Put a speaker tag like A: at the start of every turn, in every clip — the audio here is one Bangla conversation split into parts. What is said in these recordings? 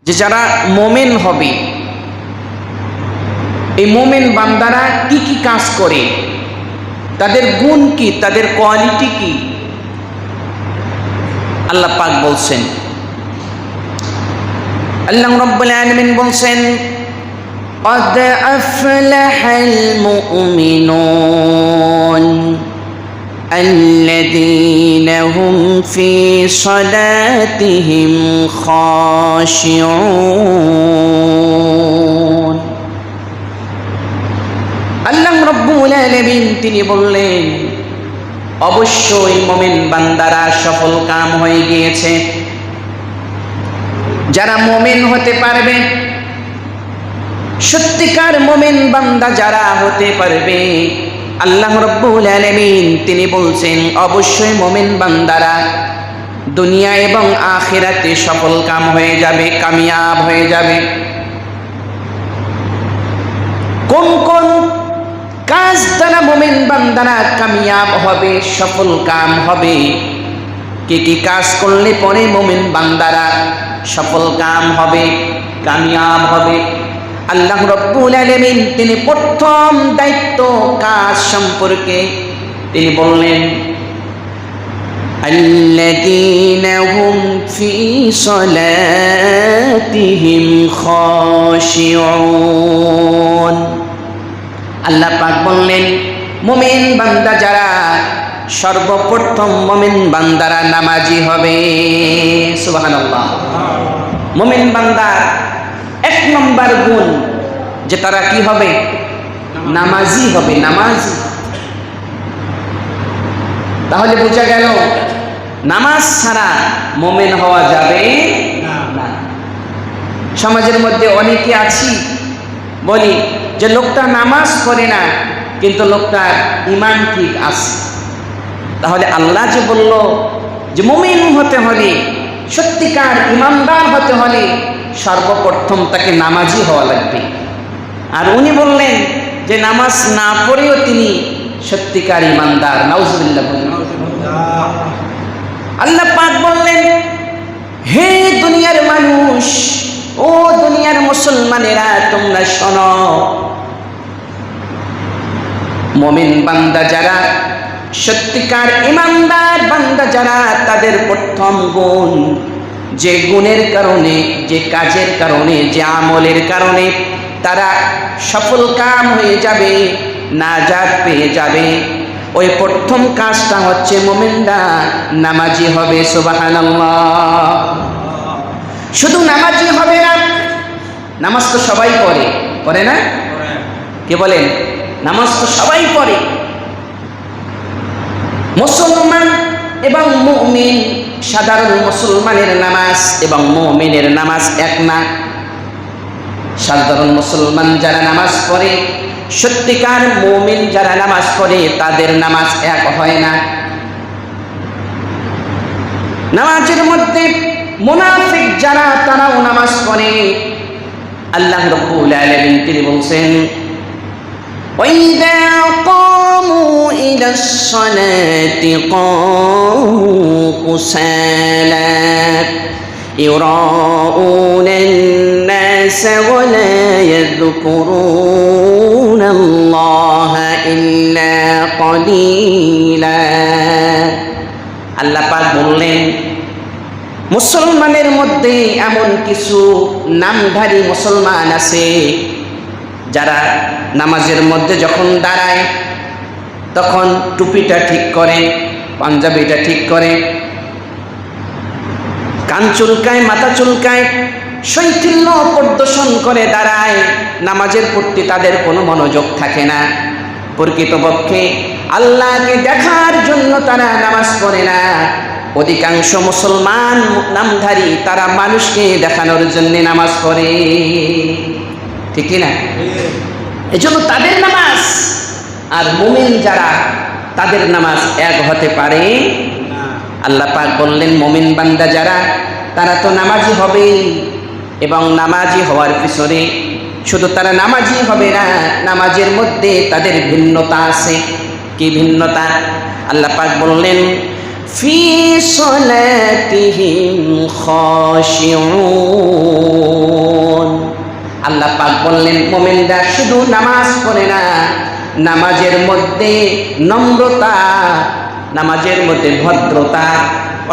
A: যে যারা মোমেন হবে, এই মোমেন বান্দারা কি কি কাজ করে, তাদের গুণ কি, তাদের কোয়ালিটি কি, আল্লাহ পাক বলছেন। আল্লাহ রাব্বুল আলামিন বলছেন, قد أفلح المؤمنون الذين هم في صلاتهم خاشعون। আল্লাহ রাব্বুল আলামিন তিনি বললেন, অবশ্যই মুমিন বান্দারা সফল কাম হয়ে গিয়েছে। যারা মুমিন হতে পারবে, সত্যিকার মুমিন বান্দা যারা হতে পারবে, আল্লাহ রাব্বুল আলামিন তিনি বলছেন অবশ্যই মুমিন বান্দারা দুনিয়া এবং আখিরাতে সফল কাম হয়ে যাবে, কামিয়াব হয়ে যাবে। কোন কোন কাজ দ্বারা মুমিন বান্দারা কামিয়াব হবে, সফল কাম হবে, কি কি কাজ করলে পরে মুমিন বান্দারা সফল কাম হবে, কামিয়াব হবে, আল্লাহ রাব্বুল আলামিন তিনি প্রথম দায়িত্ব কাজ সম্পর্কে তিনি বললেন, আল্লাযীনা হুম ফি সালাতিহিম খাশিউন। আল্লাহ পাক বললেন মুমিন বান্দা যারা, সর্বপ্রথম মুমিন বান্দারা নামাজি হবে। সুবহানাল্লাহ। মুমিন বান্দার এক নম্বর গুণ যে তারা কি হবে, নামাজি হবে, নামাজি। তাহলে বোঝা গেল নামাজ ছাড়া মুমিন হওয়া যাবে না। সমাজের মধ্যে অনেকে আছি বলি যে লোকটা নামাজ পড়ে না কিন্তু লোকটার ঈমান ঠিক আছে। তাহলে আল্লাহ যে বলল যে মুমিন হতে হলে, সত্যিকার ঈমানদার হতে হলে সর্বপ্রথম তাকে নামাজি হওয়া লাগবে। আর উনি বললেন যে নামাজ না পড়েও তিনি সত্যিকার ঈমানদার। নাউজুবিল্লাহ। আল্লাহ পাক বললেন, হে দুনিয়ার মানুষ, ও দুনিয়ার মুসলমানেরা, তোমরা শোনো, মুমিন বান্দা যারা, সত্যিকার ঈমানদার বান্দা যারা, তাদের প্রথম গুণ, যে গুণের কারণে, যে কাজের কারণে, যে আমলের কারণে তারা সফল কাম হয়ে যাবে, নাজাত পেয়ে যাবে, ওই প্রথম কাজটা হচ্ছে মুমিনরা নামাজি হবে। সুবহানাল্লাহ। শুধু নামাজি হবে না, নামাজ তো সবাই পড়ে, পড়ে না? কে বলেন? নামাজ তো সবাই পড়ে। মুসলমান এবং মুমিন, সাধারণ মুসলমানের নামাজ এবং মুমিনের নামাজ এক না। সাধারণ মুসলমান যারা নামাজ পড়ে, সত্যিকার মুমিন যারা নামাজ পড়ে, তাদের নামাজ এক হয় না। নামাজের মধ্যে মুনাফিক যারা, তারাও নামাজ পড়ে। আল্লাহ রাব্বুল আলামিন তিনি বলছেন, وَإِذَا قَامُوا إِلَى الصَّلَاةِ قَامُوا كُسَالَى يُرَاءُونَ النَّاسَ وَلَا يَذْكُرُونَ اللَّهَ إِلَّا قَلِيلًا। আল্লাহ পাক বললেন, মুসলমানের মধ্যে এমন কিছু নামধারী মুসলমান আছে যারা নামাজের মধ্যে যখন দাঁড়ায় তখন টুপিটা ঠিক করে, পাঞ্জাবিটা ঠিক করে, কান চুলকায়, মাথা চুলকায়, শৈথিল্য প্রদর্শন করে দাঁড়ায়। নামাজের প্রতি তাদের কোনো মনোযোগ থাকে না। প্রকৃতপক্ষে আল্লাহকে দেখার জন্য তারা নামাজ পড়ে না। অধিকাংশ মুসলমান নামধারী তারা মানুষকে দেখানোর জন্য নামাজ পড়ে, ঠিক না? এজন্য তাদের নামাজ আর মুমিন যারা, তাদের নামাজ এক হতে পারে না। আল্লাহ পাক বললেন মুমিন বান্দা যারা, তারা তো নামাজি হবে, এবং নামাজি হওয়ার পিছনে শুধু তারা নামাজি হবে না, নামাজের মধ্যে তাদের ভিন্নতা আছে। কি ভিন্নতা? আল্লাহ পাক বললেন, ফি সালাতিহিম খাশিউন। আল্লাহ পাক বললেন মুমিনরা শুধু নামাজ পড়ে না, নামাজের মধ্যে নম্রতা, নামাজের মধ্যে ভদ্রতা,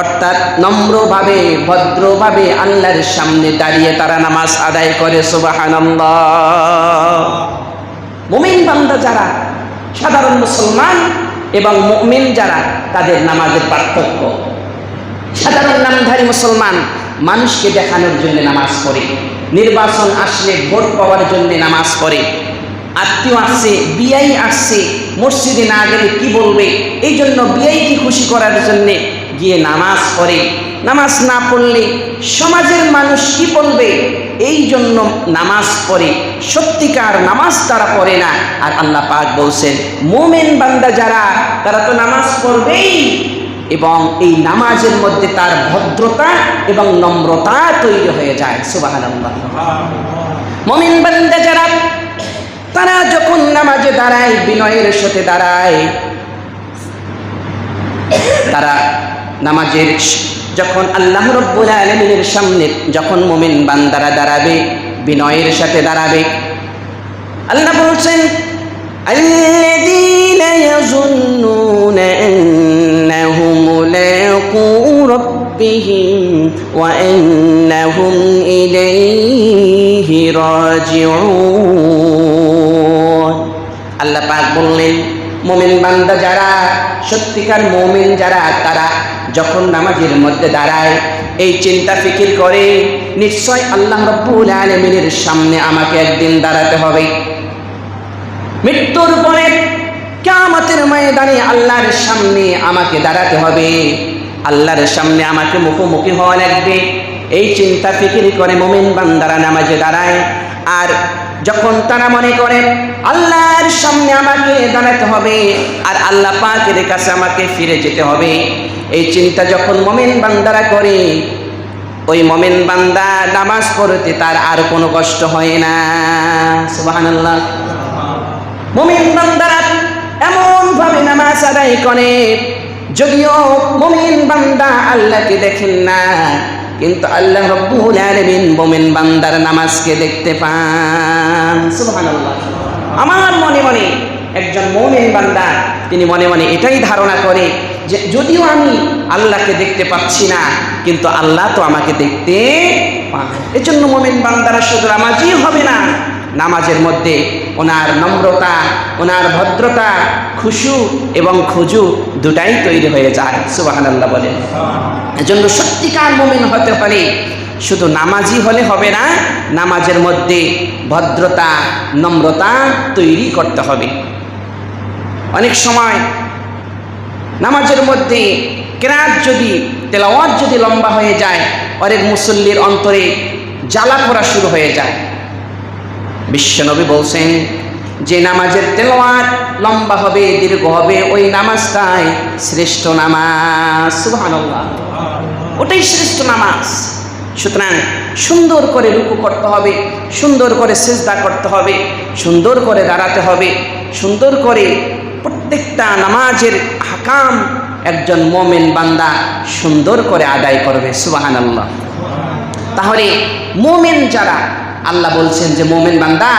A: অর্থাৎ নম্রভাবে ভদ্রভাবে আল্লাহর সামনে দাঁড়িয়ে তারা নামাজ আদায় করে। সুবহানাল্লাহ। মুমিন বান্দা যারা, সাধারণ মুসলমান এবং মুমিন যারা, তাদের নামাজের পার্থক্য। সাধারণ নামধারী মুসলমান মানুষকে দেখানোর জন্য নামাজ পড়ে, নির্বাচন আসলে ভোট পাওয়ার জন্য নামাজ পড়ে, আত্মীয় আসছে, বিয়াই আসছে, মসজিদে না গেলে কি বলবে, এই জন্য বিয়াইকে খুশি করার জন্য গিয়ে নামাজ পড়ে। নামাজ না পড়লে সমাজের মানুষ কি বলবে, এই জন্য নামাজ পড়ে। সত্যিকার নামাজ তারা পড়ে না। আর আল্লাহ পাক বলছেন মুমিন বান্দা যারা, তারা তো নামাজ পড়বেই এবং এই নামাজের মধ্যে তার ভদ্রতা এবং নম্রতা তৈরি হয়ে যায়। সুবহানাল্লাহ। মুমিন বান্দা যারা, তারা যখন নামাজে দাঁড়ায়, বিনয়ের সাথে দাঁড়ায়, তারা নামাজের যখন আল্লাহ রাব্বুল আলামিনের সামনে যখন মুমিন বান্দারা দাঁড়াবে, বিনয়ের সাথে দাঁড়াবে, আল্লাহ বলছেন আল্লাযীনা ইয়াযুন্নুনা আন্নাহুম মুলাকু রাব্বিহিম ওয়া আন্নাহুম ইলাইহি রাজিউন। আল্লাহ পাক বললেন মুমিন বান্দা যারা, সত্যিকার মুমিন যারা, তারা যখন নামাজের মধ্যে দাঁড়ায় এই চিন্তা ফিকির করে, নিশ্চয় আল্লাহ রাব্বুল আলামিনের সামনে আমাকে একদিন দাঁড়াতে হবে। মৃত্যুর পরে কিয়ামতের ময়দানে আল্লাহর সামনে আমাকে দাঁড়াতে হবে, আল্লাহর সামনে আমাকে মুখোমুখি হওয়া লাগবে। এই চিন্তা ফিকির করে মুমিন বান্দারা নামাজে দাঁড়ায়। আর যখন তারা মনে করে আল্লাহর সামনে আমাকে দাঁড়াতে হবে আর আল্লাহ পাকের কাছে আমাকে ফিরে যেতে হবে, এই চিন্তা যখন মুমিন বান্দারা করে, ওই মুমিন বান্দা নামাজ পড়তে তার আর কোনো কষ্ট হয় না। সুবহানাল্লাহ। মুমিন বান্দারা এমন ভাবে নামাজ আদায় করে, যদিও মুমিন বান্দা আল্লাহকে দেখেন না, কিন্তু আল্লাহ রাব্বুল আলামিন মুমিন বান্দার নামাজকে দেখতে পান। সুবহানাল্লাহ। আমার মনে মনে একজন মুমিন বান্দা, তিনি মনে মনে এটাই ধারণা করে যে যদিও আমি আল্লাহকে দেখতে পাচ্ছি না, কিন্তু আল্লাহ তো আমাকে দেখতে পান। এজন্য মুমিন বান্দারা শুধু নামাজই হবে না, নামাজের মধ্যে ওনার নম্রতা, ওনার ভদ্রতা, খুশু এবং খুজু দুটাই তৈরি হয়ে যায়। সুবহানাল্লাহ বলেন। এজন্য সত্যিকার মুমিন হতে হলে শুধু নামাজি হলে হবে না, নামাজের মধ্যে ভদ্রতা, নম্রতা তৈরি করতে হবে। অনেক সময় নামাজের মধ্যে কেরাত যদি, তেলাওয়াত যদি লম্বা হয়ে যায়, অনেক মুসল্লির অন্তরে জ্বালা পোড়া শুরু হয়ে যায়। বিশ্বনবী বলছেন যে নামাজের তেলাওয়াত লম্বা হবে, দীর্ঘ হবে, ওই নামাজটাই শ্রেষ্ঠ নামাজ। সুবহানাল্লাহ। ওটাই শ্রেষ্ঠ নামাজ। সুতরাং সুন্দর করে রুকু করতে হবে, সুন্দর করে সিজদা করতে হবে, সুন্দর করে দাঁড়াতে হবে, সুন্দর করে প্রত্যেকটা নামাজের আহকাম একজন মুমিন বান্দা সুন্দর করে আদায় করবে। সুবহানাল্লাহ। তাহলে মুমিন যারা, আল্লাহ বলছেন যে মুমিন বান্দা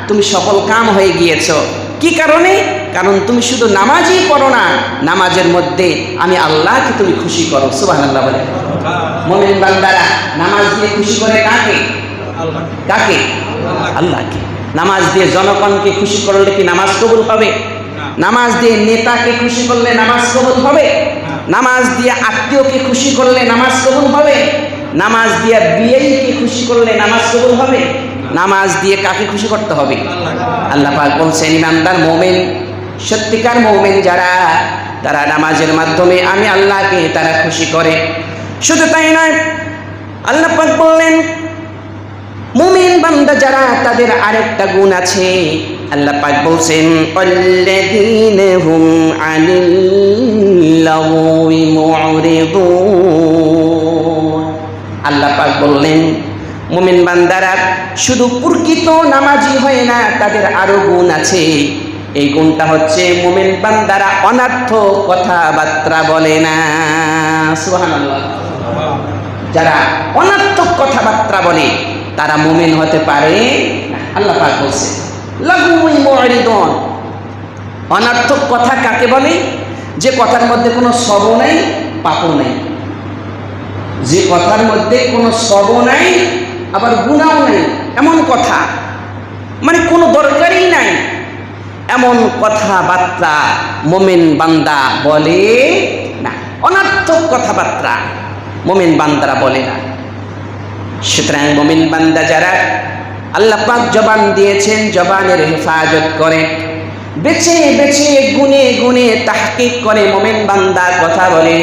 A: তুমি সফল কাম হয়ে গিয়েছো। কি কারণে? কারণ তুমি শুধু নামাজই পড়ো না, নামাজের মধ্যে আমি আল্লাহকে তুমি খুশি করো। সুবহানাল্লাহ বলে। মুমিন বান্দারা নামাজ দিয়ে খুশি করে কাকে? কাকে? আল্লাহকে। নামাজ দিয়ে জনগণকে খুশি করলে কি নামাজ কবুল হবে? নামাজ দিয়ে নেতাকে খুশি করলে নামাজ কবুল হবে? নামাজ দিয়ে আত্মীয়কে খুশি করলে নামাজ কবুল হবে? নামাজ দিয়ে বিয়েকে খুশি করলে নামাজ কবুল হবে? নামাজ দিয়ে কাকে খুশি করতে হবে? আল্লাহ পাক বলছেন ইমানদার মুমিন, সত্যিকার মুমিন যারা, তারা নামাজের মাধ্যমে আমি আল্লাহকে তারা খুশি করে। শুধু তাই নয়, আল্লাহ পাক বললেন মুমিন বান্দা যারা, তাদের আরেকটা গুণ আছে। আল্লাহ পাক বলছেন আল্লাযীনা হুম আনিল লাগwi মু'রিদুন। আল্লাহ পাক বললেন মুমিন বান্দারা শুধু প্রকৃত নামাজি হয় না, তাদের আরো গুণ আছে। এই গুণটা হচ্ছে মুমিন বান্দারা অনর্থক কথাবার্তা বলে না। সুবহানাল্লাহ। যারা অনর্থক কথাবার্তা বলে তারা মুমিন হতে পারে না। আল্লাহ পাক বলছে লাগুই মুরিদুন। অনর্থক কথা কাকে বলে? যে কথার মধ্যে কোনো সব নাই পাপও নেই, যে কথার মধ্যে কোনো সব নাই আবার গুনাও নেই, এমন কথা, মানে কোনো দরকারই নাই, এমন কথাবার্তা মুমিন বান্দা বলে না। অনর্থক কথাবার্তা মুমিন বান্দারা বলে না। সুতরাং মুমিন বান্দা যারা আল্লাহ পাক জবান দিয়েছেন, জবানের হেফাজত করে, বেছে বেছে গুনে গুনে তাহকিক করে মুমিন বান্দা কথা বলে।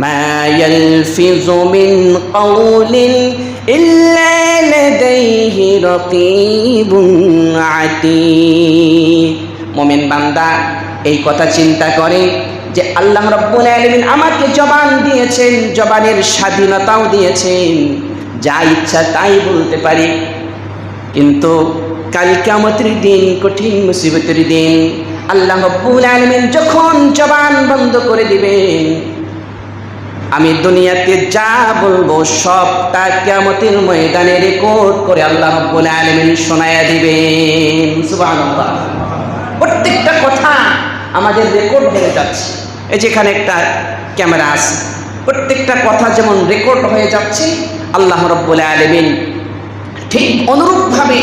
A: মা ইয়ালফিযু মিন কাউলিন ইল্লা লাদাইহি রাকীবুন আতীদ। মুমিন বান্দা এই কথা চিন্তা করে যে আল্লাহ রাব্বুল আলামিন আমাকে জবান দিয়েছেন, জবানের স্বাধীনতাও দিয়েছেন, যা ইচ্ছা তাই বলতে পারি। কিন্তু কাল কিয়ামতের দিন, কঠিন মুসিবতের দিন, আল্লাহ রাব্বুল আলামিন যখন জবান বন্ধ করে দিবেন, আমি দুনিয়াতে যা বলবো সবটা কিয়ামতের ময়দানে রেকর্ড করে আল্লাহ রাব্বুল আলামিন শোনায়া দিবেন। সুবহানাল্লাহ। প্রত্যেকটা কথা আমাদের রেকর্ড হয়ে যাচ্ছে। এই যেখানে একটা ক্যামেরা আছে, প্রত্যেকটা কথা যেমন রেকর্ড হয়ে যাচ্ছে, আল্লাহ রাব্বুল আলামিন ঠিক অনুরূপভাবে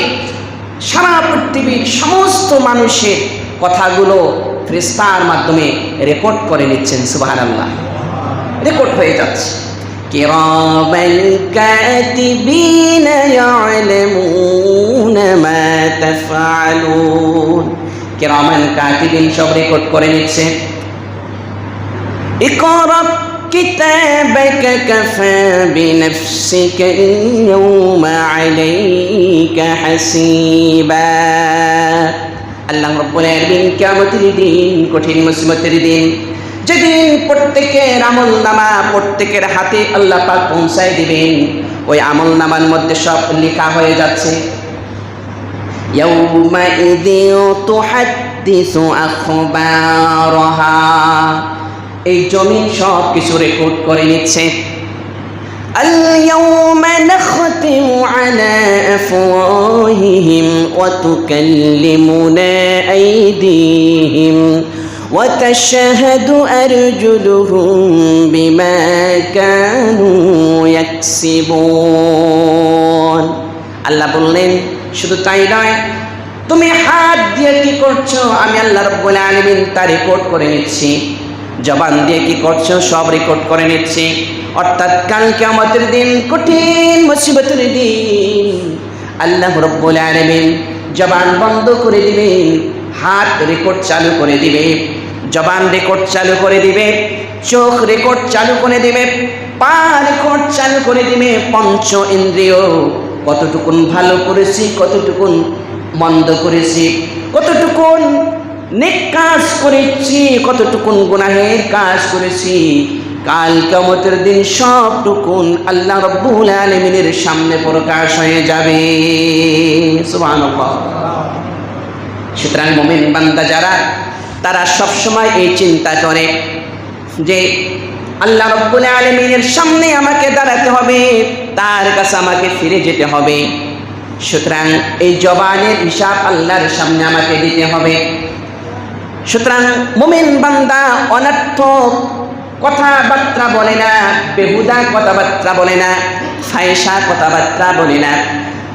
A: সারা পৃথিবীর সমস্ত মানুষের কথাগুলো ফেরেশতার মাধ্যমে রেকর্ড করে নিচ্ছেন। সুবহানাল্লাহ। রেকর্ড হয়ে যাচ্ছে। কিরামান কাতিবিনা ইয়ালামুনা মা তাফআলুন। কিরামান কাতিবিন সব রেকর্ড করে নিচ্ছে। ইকরা কিতাবাকা কাফা বিনাফসিকা ইয়াওমা আলাইকা হাসিবা। আল্লাহ রাব্বুল আলামিন কিয়ামতের দিন, কঠিন মুসিবতের দিন, যেদিন প্রত্যেকের আমল নামা প্রত্যেকের হাতে আল্লাহ পাক পৌঁছায় দিবেন, ওই আমল নামার মধ্যে সব লেখা হয়ে যাচ্ছে। ইয়াউমা ইযিন তুহাদ্দিসু আখবারাহা। এই জমিন সব কিছু রেকর্ড করে নিচ্ছে। আল ইয়াউমা নাখতিমু আলা আফওয়াহিহিম ওয়া তুকাল্লিমুনা আইদিহিম وتشهد أرجلهم بما كانوا يكسبون। আল্লাহ বললেন শুধু তাই নয়, তুমি হাত দিয়ে কি করছো আমি আল্লাহ রাব্বুল আলামিন তা রেকর্ড করে নিচ্ছি। জবান দিয়ে কি করছো সব রেকর্ড করে নিচ্ছি। অর্থাৎ কাল কিয়ামতের দিন, কঠিন মুসিবতের দিন, আল্লাহ রাব্বুল আলামিন জবান বন্ধ করে দিবেন, হাত রেকর্ড চালু করে দিবে, জবান রেকর্ড চালু করে দিবে, চোখ রেকর্ড চালু করে দিবে, পা রেকর্ড চালু করে দিবে, পঞ্চ ইন্দ্রিয় কতটুকুন ভালো করেছি, কতটুকুন মন্দ করেছি, কতটুকুন নেক কাজ করেছি, কতটুকুন গুনাহের কাজ করেছি, কাল কিয়ামতের দিন সবটুকুন আল্লাহ রাব্বুল আলামিনের সামনে প্রকাশ হয়ে যাবে। সুবহানাল্লাহ। সুতরাং মুমিন বান্দা যারা, তারা সবসময় এই চিন্তা করে যে আল্লাহ রাব্বুল আলামিনের সামনে আমাকে দাঁড়াতে হবে, তার কাছে আমাকে ফিরে যেতে হবে। সুতরাং এই জবানের হিসাব আল্লাহর সামনে আমাকে দিতে হবে। সুতরাং মুমিন বান্দা অনর্থক কথাবার্তা বলে না, বেহুদা কথাবার্তা বলে না, ফায়সা কথাবার্তা বলে না।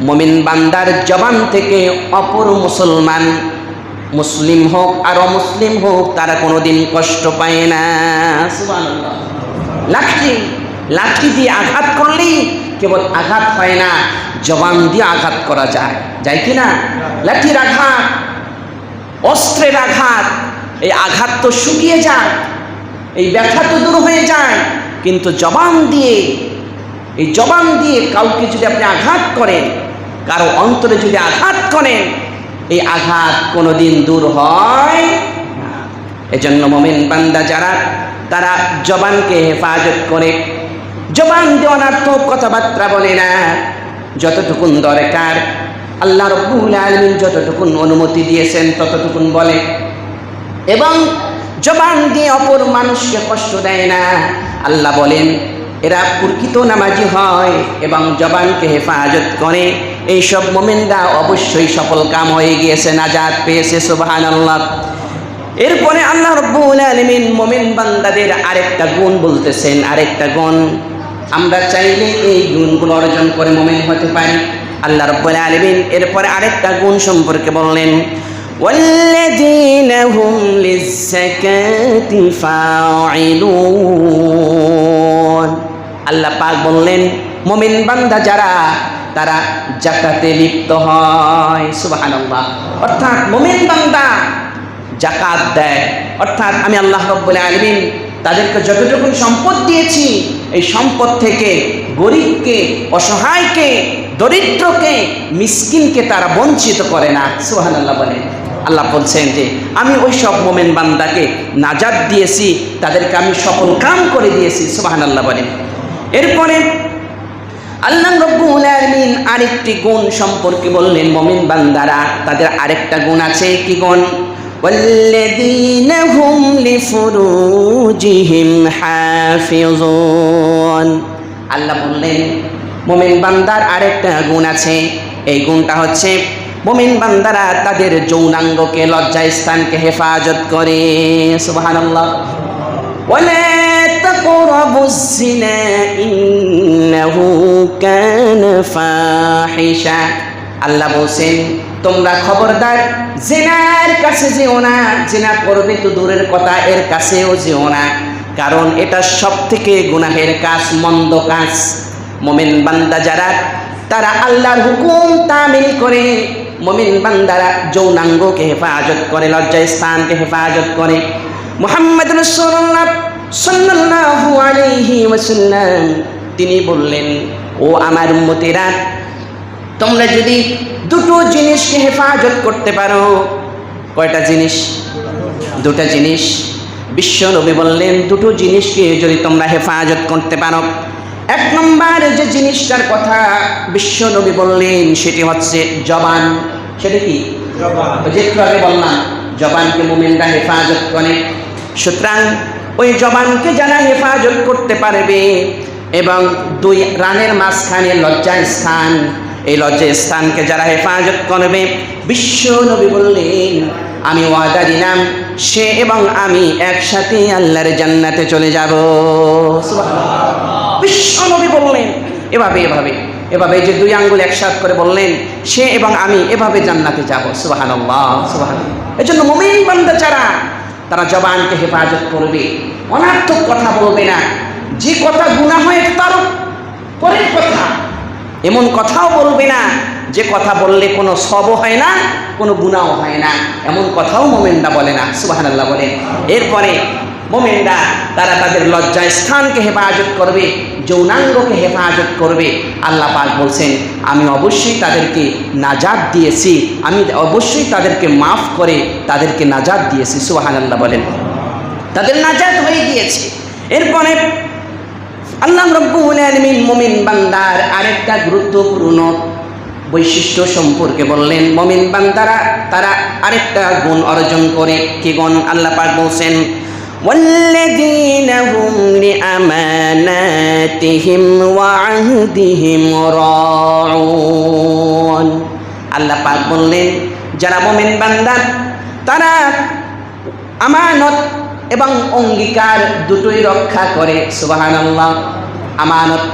A: মুমিন বান্দার জবান থেকে অপর মুসলমান, মুসলিম হোক আর অমুসলিম হোক, তারা কোনোদিন কষ্ট পায় না। সুবহানাল্লাহ। লাঠি দিয়ে আঘাত করলেই কেবল আঘাত হয় না, জবান দিয়ে আঘাত করা যায়, যায় কি না? লাঠির আঘাত, অস্ত্রের আঘাত, এই আঘাত তো শুকিয়ে যায়, এই ব্যথা তো দূর হয়ে যায়, কিন্তু জবান দিয়ে, এই জবান দিয়ে কাউকে যদি আপনি আঘাত করেন, কারো অন্তরে যদি আঘাত করেন, এই আঘাত কোনোদিন দূর হয় না। এজন্য মুমিন বান্দা যারা, তারা জবানকে হেফাজত করে, জবান দিয়ে অনর্থক কথাবার্তা বলে না। যতটুকুন দরকার আল্লাহ রাব্বুল আলামিন যতটুকুন অনুমতি দিয়েছেন ততটুকুন বলে, এবং জবান দিয়ে অপর মানুষকে কষ্ট দেয় না। আল্লাহ বলেন এরা প্রকৃত নামাজি হয় এবং জবানকে হেফাজত করে, এইসব মুমিনরা অবশ্যই সফল কাম হয়ে গিয়েছে, নাজাত পেয়েছে। সুবহানাল্লাহ। এরপরে আল্লাহ রাব্বুল আলামিন মুমিন বান্দাদের আরেকটা গুণ বলতেছেন, আরেকটা গুণ। আমরা চাইলে এই গুণগুলো অর্জন করে মুমিন হতে পারি। আল্লাহ রাব্বুল আলামিন এরপরে আরেকটা গুণ সম্পর্কে বললেন, ওয়াল্লাযীনা হুম লিয-যাকাতি ফাঈলুন। আল্লাহ পাক বললেন মুমিন বান্দা যারা, তারা যাকাতে লিপ্ত হয়। সুবহানাল্লাহ। অর্থাৎ মুমিন বান্দা যাকাত দেয়। অর্থাৎ আমি আল্লাহ রাব্বুল আলামিন তাদেরকে যতটুকু সম্পদ দিয়েছি, এই সম্পদ থেকে গরিবকে, অসহায়কে, দরিদ্রকে, মিসকিনকে তারা বঞ্চিত করে না। সুবহানাল্লাহ বলেন। আল্লাহ বলছেন যে আমি ওই সব মুমিন বান্দাকে নাজাত দিয়েছি, তাদেরকে আমি সফল কাম করে দিয়েছি। সুবহানাল্লাহ বলেন। এরপরে আল্লাহ রাব্বুল আলামিন আরেকটি গুণ সম্পর্কে বললেন, মুমিন বান্দারা তাদের আরেকটা গুণ আছে। কি গুণ? ওয়াল্লাযীনা হুম লিফুরুজিহিম হাফিজুন। আল্লাহ বললেন মুমিন বান্দার আরেকটা গুণ আছে। এই গুণটা হচ্ছে মুমিন বান্দারা তাদের যৌনাঙ্গকে, লজ্জা স্থানকে হেফাজত করে। সুবহানাল্লাহ। ওয়ালা তাকরাবুজ জিনা ইন্নাহু কানা ফাহিশা। আল্লাহ বলেন তোমরা খবরদার জিনার কাছে যেও না। জিনা করবে তো দূরের কথা, এর কাছেও যেও না, কারণ এটা সবথেকে গুনাহের কাজ, মন্দ কাজ। মুমিন বান্দা যারা, তারা আল্লাহর হুকুম তামিল করে, মুমিন বান্দারা যৌনাঙ্গকে হেফাজত করে, লজ্জা স্থানকে হেফাজত করে। মুহাম্মদ রাসূলুল্লাহ সাল্লাল্লাহু আলাইহি ওয়াসাল্লাম তিনি বললেন, ও আমার উম্মতেরা, তোমরা যদি দুটো জিনিসকে হেফাজত করতে পারো। কয়টা জিনিস? দুটো জিনিস। বিশ্ব নবী বললেন দুটো জিনিসকে যদি তোমরা হেফাজত করতে পারো। এক নম্বর যে জিনিসটার কথা বিশ্ব নবী বললেন সেটি হচ্ছে জবান। সেটা কি? জবান। যেটুকু আগে বললাম, জবানকে মুমিনরা হেফাজত করে। সুতরাং ওই জবানকে যারা হেফাজত করতে পারবে এবং দুই রানের মাঝখানে লজ্জা স্থান, এই লজ্জা স্থানকে যারা হেফাজত করবে, বিশ্ব নবী বললেন আমি ওয়াদা দিলাম সে এবং আমি একসাথে আল্লাহর জান্নাতে চলে যাব। সুবহানাল্লাহ। বিশ্ব নবী বললেন এভাবে এভাবে এভাবে, যে দুই আঙ্গুল একসাথে করে বললেন সে এবং আমি এভাবে জান্নাতে যাব। সুবহানাল্লাহ, সুবহানাল্লাহ। এজন্য মুমিন বান্দা যারা, তারা জবানকে হেফাজত করবে, অনার্থক কথা বলবে না। যে কথা গুনাহ হয় তার পরের কথা, এমন কথাও বলবে না যে কথা বললে কোনো সবও হয় না, কোনো গুনাহ হয় না, এমন কথাও মুমিনরা বলে না। সুবহানাল্লাহ বলে। এরপরে মুমিনরা তারা তাদের লজ্জা স্থানকে হেফাজত করবে, যৌনাঙ্গকে হেফাজত করবে। আল্লাহ পাক বলছেন আমি অবশ্যই তাদেরকে নাজাত দিয়েছি, আমি অবশ্যই তাদেরকে মাফ করে তাদেরকে নাজাত দিয়েছি। সুবহানাল্লাহ বলেন। তাদের নাজাত হয়ে গিয়েছে। এরপরে আল্লাহ রাব্বুল আলামিন মুমিন বান্দার আরেকটা গুরুত্বপূর্ণ বৈশিষ্ট্য সম্পর্কে বললেন। মুমিন বান্দারা তারা আরেকটা গুণ অর্জন করে। কি গুণ? আল্লাহ পাক বলছেন ওয়াল্লাযীনা হুম লিআমানাতিহিম ওয়া আহদিহিম রাউন। আল্লাহ পাক বললেন যারা মুমিন বান্দা তারা আমানত এবং অঙ্গীকার দুটোই রক্ষা করে। সুবহানাল্লাহ। আমানত,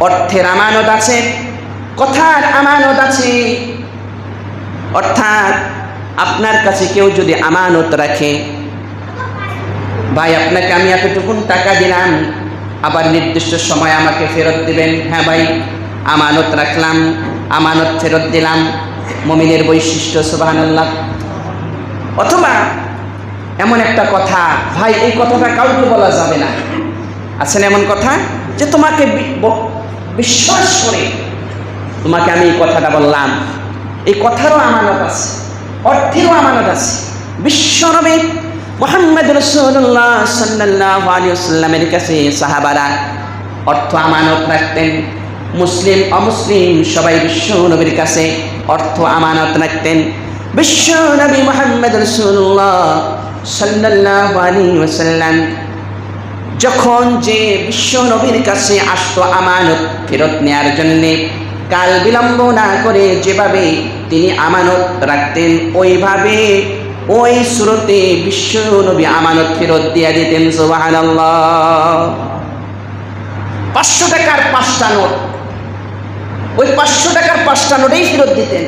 A: অর্থের আমানত আছে, কথার আমানত আছে। অর্থাৎ আপনার কাছে কেউ যদি আমানত রাখে, ভাই আপনাকে আমি এতটুকুন টাকা দিলাম, আবার নির্দিষ্ট সময় আমাকে ফেরত দিবেন। হ্যাঁ ভাই, আমানত রাখলাম, আমানত ফেরত দিলাম। মুমিনের বৈশিষ্ট্য। সুবহানাল্লাহ। অথবা এমন একটা কথা, ভাই এই কথাটা কাউকে বলা যাবে না, আছে না এমন কথা, যে তোমাকে বিশ্বাস করে তোমাকে আমি এই কথাটা বললাম, এই কথারও আমানত আছে, অর্থেরও আমানত আছে। বিশ্বনবী মুহাম্মদ রাসূলুল্লাহ সাল্লাল্লাহু আলাইহি ওয়াসাল্লামের কাছে সাহাবারা অর্থ আমানত রাখতেন। মুসলিম অমুসলিম সবাই বিশ্ব নবীর কাছে অর্থ আমানত রাখতেন। বিশ্ব নবী মুহাম্মদ রাসূলুল্লাহ সাল্লাল্লাহু আলাইহি ওয়াসাল্লাম যখন যে বিশ্ব নবীর কাছে আসতো আমানত ফেরত নেওয়ার জন্যে, কাল বিলম্ব না করে যেভাবে তিনি আমানত রাখতেন ওইভাবে ওই সুরতে বিশ্ব নবী আমানত ফেরত দিয়ে দিতেন। সুবহানাল্লাহ। 500 টাকার 5টা নোট, ওই 500 টাকার 5টা নোটেই ফেরত দিতেন।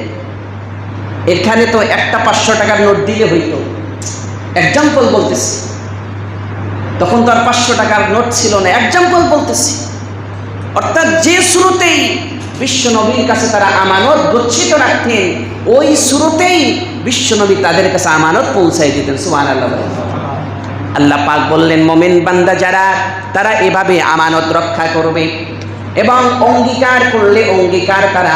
A: এখানে তো একটা 500 টাকার নোট দিলে হইতো, এক্সাম্পল বলতেছি, তখন তো আর 500 টাকার নোট ছিল না, এক্সাম্পল বলতেছি। অর্থাৎ যে সুরতেই বিশ্ব নবীর কাছে তারা আমানত গচ্ছিত রাখতেন ওই সুরতেই বিশ্ব নবী তাদের কাছে আমানত পৌঁছাই দিতেন। সুবহানাল্লাহ। আল্লাহ পাক বললেন মুমিন বান্দা যারা তারা এভাবে আমানত রক্ষা করবে এবং অঙ্গীকার করলে অঙ্গীকার তারা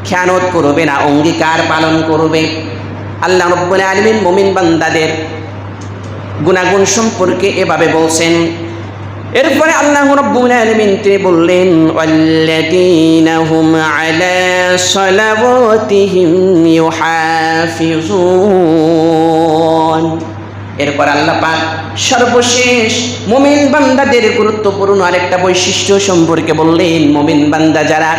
A: খেয়ানত করবে না, অঙ্গীকার পালন করবে। আল্লাহ রাব্বুল আলামিন মুমিন বান্দাদের গুণাগুণ সম্পর্কে এভাবে বলছেন। এরপরে আল্লাহ রাব্বুল আলামিন তিনি বললেন ওয়াল্লাযীনা হুম আলা সালাওয়াতিহিম ইউহাফিজুন। এরপর আল্লাহ পাক সর্বশেষ মুমিন বান্দাদের গুরুত্বপূর্ণ আরেকটা বৈশিষ্ট্য সম্পর্কে বললেন। মুমিন বান্দা যারা,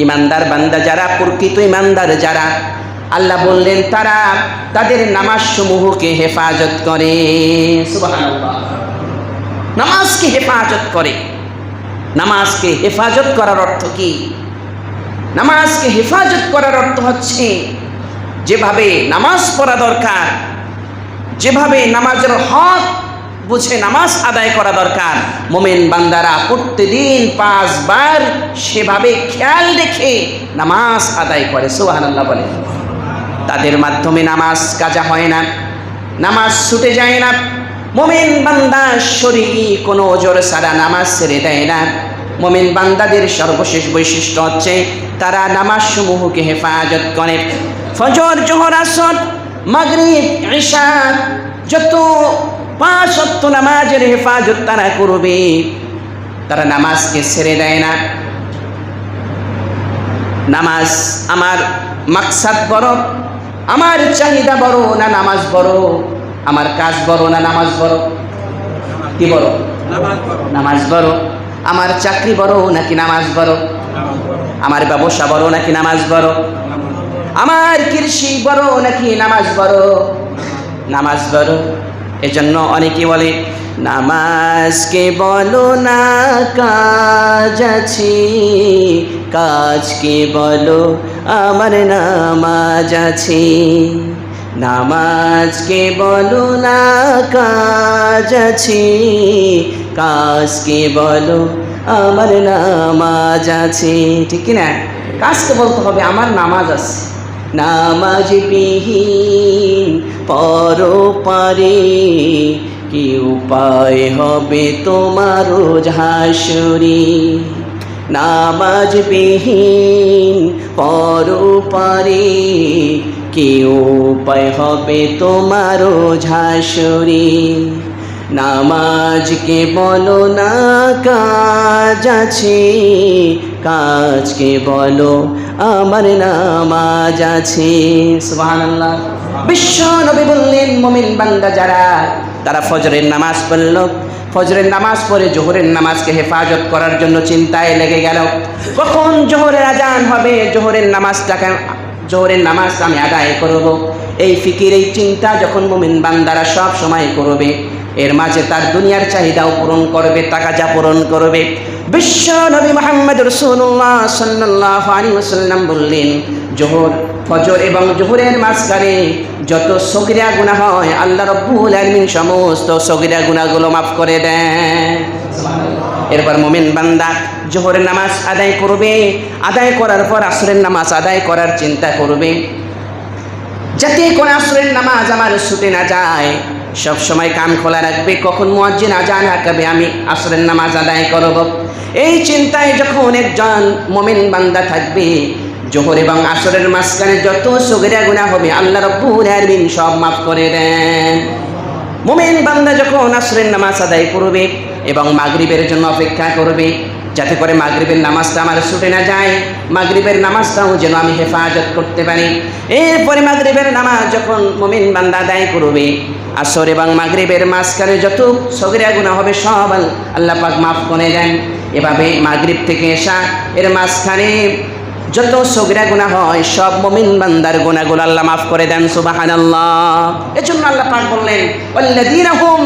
A: ইমানদার বান্দা যারা, প্রকৃত ইমানদার যারা, আল্লাহ বললেন তারা তাদের নামাজ সমূহকে হেফাজত করে। সুবহানাল্লাহ। নামাজকে হেফাজত করে। নামাজকে হেফাজত করার অর্থ কি? নামাজকে হেফাজত করার অর্থ হচ্ছে যেভাবে নামাজ পড়া দরকার, যেভাবে নামাজের হক বুঝে নামাজ আদায় করা দরকার, মুমিন বান্দারা প্রতিদিন 5 বার সেভাবে খেয়াল রেখে নামাজ আদায় করে। সুবহানাল্লাহ বলে। তাদের মাধ্যমে নামাজ কাজা হয় না, নামাজ ছুটে যায় না। মুমিন বান্দা শরীরী কোনো ওজর ছাড়া নামাজ ছেড়ে দেয় না। মুমিন বান্দাদের সর্বশেষ বৈশিষ্ট্য হচ্ছে তারা নামাজ সমূহকে হেফাজত করে। ফজর, জোহর, আসর, মাগরিব, ইশা, যত 5 ওয়াক্ত নামাজের হেফাজত তারা করবে। তারা নামাজকে ছেড়ে দেয় না। নামাজ আমার মাকসাদ বড়, আমার চাহিদা বড় না নামাজ বড়? আমার কাজ বড় না নামাজ বড়? কি বড়? নামাজ বড়। আমার চাকরি বড় নাকি নামাজ বড়? আমার ব্যবসা বড় নাকি নামাজ বড়? আমার কৃষি বড় নাকি নামাজ বড়? নামাজ বড়। এজন্য অনেকে বলে নামাজকে বলো না কাজ আছে, কাজকে বলো আমার নামাজ আছে। নামাজকে বলো না কাজ আছে, কাজকে বলো আমার নামাজ আছে। ঠিক না? কাজকে বলতে হবে আমার নামাজ আছে। নামাজ বিহীন পরপারে কি উপায় হবে তোমার হাসরে? নামাজ বিহীন পরপারে কি উপায় হবে তোমার হাসরে? নামাজকে বলো না কাজ আছে, কাজকে বলো আমার নামাজ আছে। সুবহানাল্লাহ। বিশ্ব নবী বললেন মুমিন বান্দা যারা তারা ফজরের নামাজ পড়ল, ফজরের নামাজ পড়ে জোহরের নামাজকে হেফাজত করার জন্য চিন্তায় লেগে গেল কখন জোহরের আজান হবে, জোহরের নামাজ আমি আদায় করব। এই ফিকির, এই চিন্তা যখন মুমিন বান্দারা সব সময় করবে, এর মাঝে তার দুনিয়ার চাহিদাও পূরণ করবে, তাকাজা পূরণ করবে। বিশ্ব নবী মুহাম্মদ রাসূলুল্লাহ সাল্লাল্লাহু আলাইহি ওয়াসাল্লাম বললেন জোহর, ফজর এবং জোহরের মাঝখানে যত সগীরা গুনাহ হয় আল্লাহ রাব্বুল আলামিন সমস্ত সগীরা গুনাহগুলো মাফ করে দেন। এরপর মুমিন বান্দা জোহরের নামাজ আদায় করবে, আদায় করার পর আসরের নামাজ আদায় করার চিন্তা করবে, যাতে করে আসরের নামাজ আমার ছুটে না যায়। সব সময় কান খোলা রাখবে, কখন মুয়াজ্জিন আজান হাঁকাবে আমি আসরের নামাজ আদায় করব। এই চিন্তায় যখন একজন মুমিন বান্দা থাকবে, জোহর এবং আসরের মাঝখানে যত সগীরা গুনাহ হবে আল্লাহ রাব্বুল আলামিন সব মাফ করে দেন। মুমিন বান্দা যখন আসরের নামাজ আদায় করবে এবং মাগরিবের জন্য অপেক্ষা করবে, যাতে করে মাগরিবের নামাজটা আমার ছুটে না যায়, মাগরিবের নামাজটাও যেন আমি হেফাজত করতে পারি। এরপরে মাগরিবের নামাজ যখন মুমিন বান্দা আদায় করবে, আসর এবং মাগরিবের মাঝখানে যত সগীরা গুনাহ হবে সব আল্লাহ পাক মাফ করে দেন। এভাবে মাগরিব থেকে এশা এর মাঝখানে যত সগীরা গুনাহ হয় সব মুমিন বান্দার গুনাহগুলো আল্লাহ মাফ করে দেন, সুবহানাল্লাহ। এজন্য আল্লাহ পাক বললেন ওয়াল্লাযীনা হুম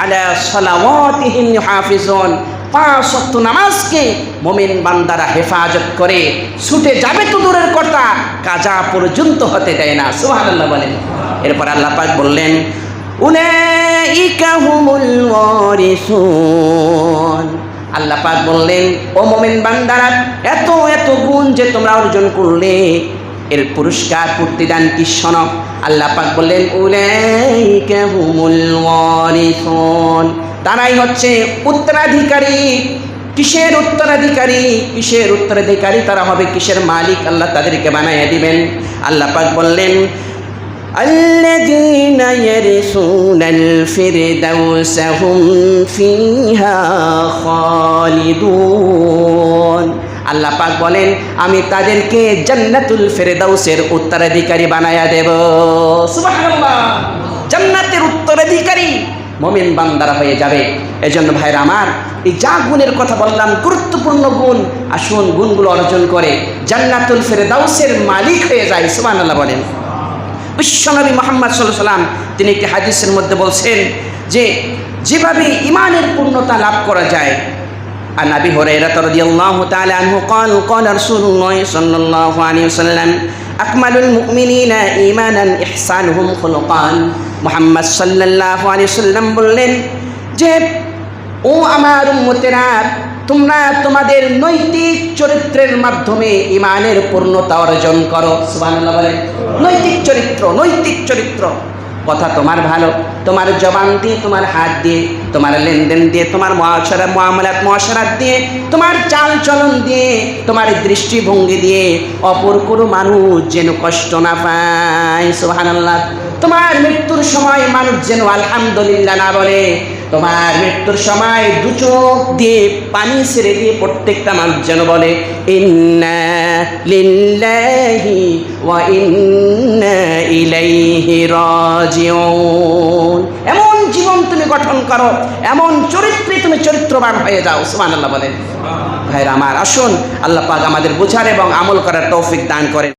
A: আলা সালাওয়াতিহিম ইউহাফিজুন, 5 ওয়াক্ত নামাজকে মুমিন বান্দারা হেফাজত করে, ছুটে যাবে তো দূরের কথা, কাজা পর্যন্ত হতে দেয় না, সুবহানাল্লাহ বলেন। এরপর আল্লাহ পাক বললেন উলাইকা হুমুল ওয়ারিসুন, আল্লাহ পাক বললেন ও মুমিন বান্দারা, এত এত গুণ যে তোমরা অর্জন করলে এর পুরস্কার প্রতিদান কি শোনো। আল্লাহ পাক বললেন উলাইকা হুমুল ওয়ারিসুন, তারাই হচ্ছে উত্তরাধিকারী। কিসের উত্তরাধিকারী? কিসের উত্তরাধিকারী তারা হবে, কিসের মালিক আল্লাহ তাদেরকে বানাইয়া দিবেন। আল্লাহ পাক বললেন আল্লাযীনা ইয়ারিসুনাল ফিরদাউসা হুম ফিহা খালিদুন, আল্লাহ পাক বলেন আমি তাদেরকে জান্নাতুল ফিরদাউসের উত্তরাধিকারী বানায়া দেব, সুবহানাল্লাহ। জান্নাতের উত্তরাধিকারী মুমিন বান্দারা হয়ে যাবে। এজন্য ভাইরা আমার, এই যা গুণের কথা বললাম গুরুত্বপূর্ণ গুণ, আসুন গুণগুলো অর্জন করে জান্নাতুল ফিরদাউসের মালিক হয়ে যায়, সুবহানাল্লাহ বলেন। বিশ্বনবী মুহাম্মদ সাল্লাল্লাহু আলাইহি ওয়াসাল্লাম তিনি একটি হাদিসের মধ্যে বলছেন যে যেভাবে ঈমানের পূর্ণতা লাভ করা যায়। আন আবি হুরায়রা রাদিয়াল্লাহু তাআলা আনহু قال قال رسول الله صلى الله عليه وسلم আকমালুল মুমিনিনা ঈমানান ইহসানুহুম খুলুকান, মুহাম্মদ সাল্লাল্লাহু আলাইহি ওয়াসাল্লাম বললেন যে ও আমার উম্মতেরা, তোমরা তোমাদের নৈতিক চরিত্রের মাধ্যমে ঈমানের পূর্ণতা অর্জন করো, সুবহানাল্লাহ বলেন। নৈতিক চরিত্র, নৈতিক চরিত্র, কথা তোমার ভালো, তোমার জবান দিয়ে, তোমার হাত দিয়ে, তোমার লেনদেন দিয়ে, তোমার মুআশারাত দিয়ে, তোমার চাল চলন দিয়ে, তোমার দৃষ্টিভঙ্গি দিয়ে অপর কোনো মানুষ যেন কষ্ট না পায়, সুবহানাল্লাহ। তোমার মৃত্যুর সময় মানুষ যেন আলহামদুলিল্লাহ না বলে, তোমার মৃত্যুর সময় দু চোখ দিয়ে পানি ছেড়ে দিয়ে প্রত্যেকটা মানুষ যেন বলে ইন্না লিল্লাহি ওয়া ইন্না ইলাইহি রাজিউন। এমন জীবন তুমি গঠন করো, এমন চরিত্রে তুমি চরিত্রবান হয়ে যাও, সুবহানাল্লাহ বলেন। ভাইরা আমার, আসুন আল্লাহ পাক আমাদের বোঝার এবং আমল করার তৌফিক দান করেন।